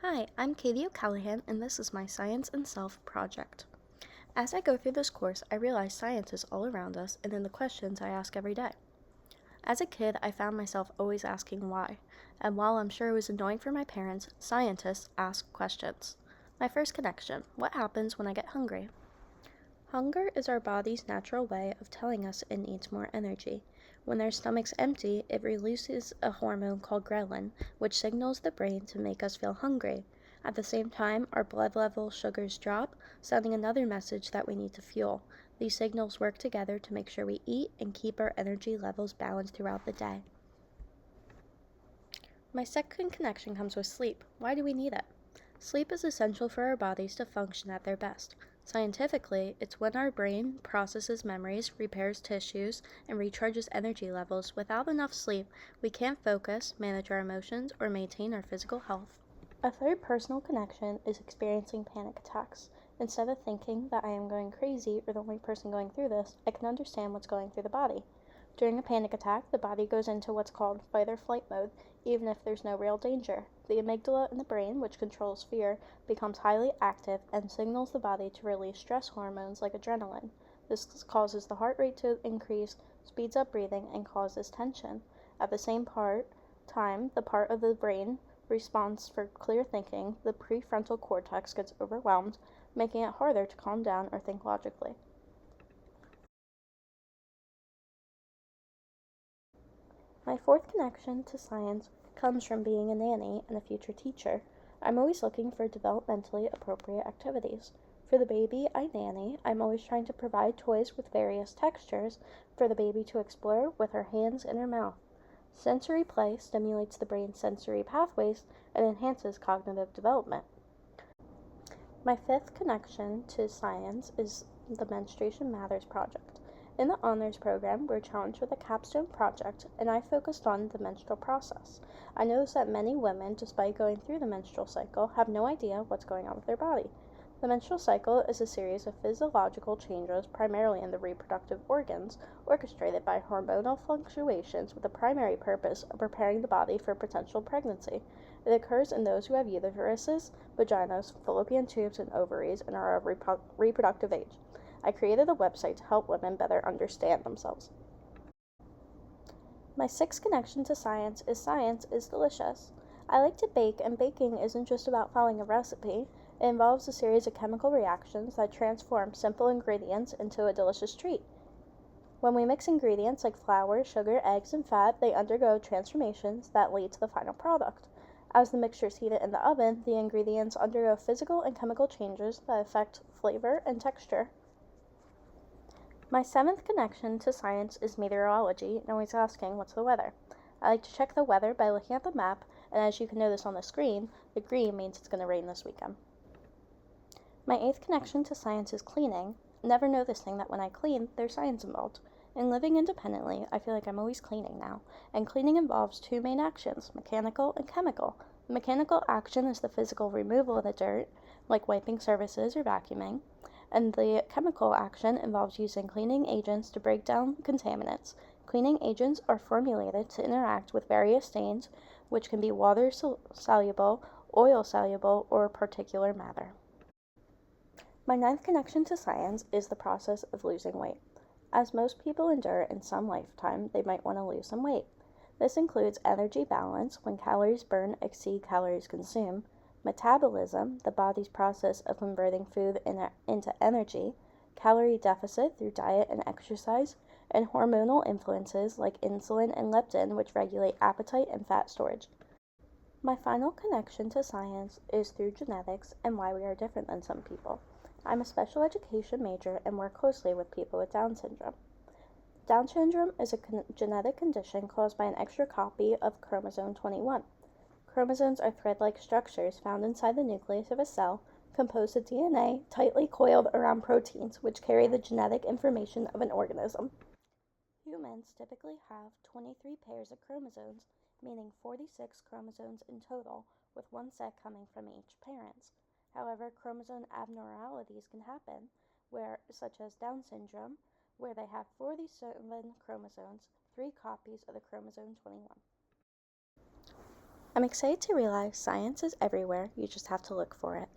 Hi, I'm Katie O'Callahan, and this is my Science and Self project. As I go through this course, I realize science is all around us and in the questions I ask every day. As a kid, I found myself always asking why, and while I'm sure it was annoying for my parents, scientists ask questions. My first connection: what happens when I get hungry? Hunger is our body's natural way of telling us it needs more energy. When their stomach's empty, it releases a hormone called ghrelin, which signals the brain to make us feel hungry. At the same time, our blood level sugars drop, sending another message that we need to fuel. These signals work together to make sure we eat and keep our energy levels balanced throughout the day. My second connection comes with sleep. Why do we need it? Sleep is essential for our bodies to function at their best. Scientifically, it's when our brain processes memories, repairs tissues, and recharges energy levels. Without enough sleep, we can't focus, manage our emotions, or maintain our physical health. A third personal connection is experiencing panic attacks. Instead of thinking that I am going crazy or the only person going through this, I can understand what's going through the body. During a panic attack, the body goes into what's called fight or flight mode, even if there's no real danger. The amygdala in the brain, which controls fear, becomes highly active and signals the body to release stress hormones like adrenaline. This causes the heart rate to increase, speeds up breathing, and causes tension. At the same time, the part of the brain response for clear thinking, the prefrontal cortex, gets overwhelmed, making it harder to calm down or think logically. My fourth connection to science comes from being a nanny and a future teacher. I'm always looking for developmentally appropriate activities. For the baby I nanny, I'm always trying to provide toys with various textures for the baby to explore with her hands and her mouth. Sensory play stimulates the brain's sensory pathways and enhances cognitive development. My fifth connection to science is the Menstruation Matters project. In the honors program, we're challenged with a capstone project, and I focused on the menstrual process. I noticed that many women, despite going through the menstrual cycle, have no idea what's going on with their body. The menstrual cycle is a series of physiological changes, primarily in the reproductive organs, orchestrated by hormonal fluctuations with the primary purpose of preparing the body for potential pregnancy. It occurs in those who have uteruses, vaginas, fallopian tubes, and ovaries and are of reproductive age. I created a website to help women better understand themselves. My sixth connection to science is delicious. I like to bake, and baking isn't just about following a recipe. It involves a series of chemical reactions that transform simple ingredients into a delicious treat. When we mix ingredients like flour, sugar, eggs, and fat, they undergo transformations that lead to the final product. As the mixture is heated in the oven, the ingredients undergo physical and chemical changes that affect flavor and texture. My seventh connection to science is meteorology and always asking, what's the weather? I like to check the weather by looking at the map, and as you can notice on the screen, the green means it's going to rain this weekend. My eighth connection to science is cleaning, never noticing that when I clean, there's science involved. In living independently, I feel like I'm always cleaning now, and cleaning involves two main actions, mechanical and chemical. The mechanical action is the physical removal of the dirt, like wiping surfaces or vacuuming, and the chemical action involves using cleaning agents to break down contaminants. Cleaning agents are formulated to interact with various stains, which can be water soluble, oil soluble, or particulate matter. My ninth connection to science is the process of losing weight. As most people endure in some lifetime, they might want to lose some weight. This includes energy balance, when calories burned exceed calories consumed, metabolism, the body's process of converting food into energy, calorie deficit through diet and exercise, and hormonal influences like insulin and leptin, which regulate appetite and fat storage. My final connection to science is through genetics and why we are different than some people. I'm a special education major and work closely with people with Down syndrome. Down syndrome is a genetic condition caused by an extra copy of chromosome 21. Chromosomes are thread-like structures found inside the nucleus of a cell, composed of DNA tightly coiled around proteins, which carry the genetic information of an organism. Humans typically have 23 pairs of chromosomes, meaning 46 chromosomes in total, with one set coming from each parent. However, chromosome abnormalities can happen, such as Down syndrome, where they have 47 chromosomes, 3 copies of the chromosome 21. I'm excited to realize science is everywhere, you just have to look for it.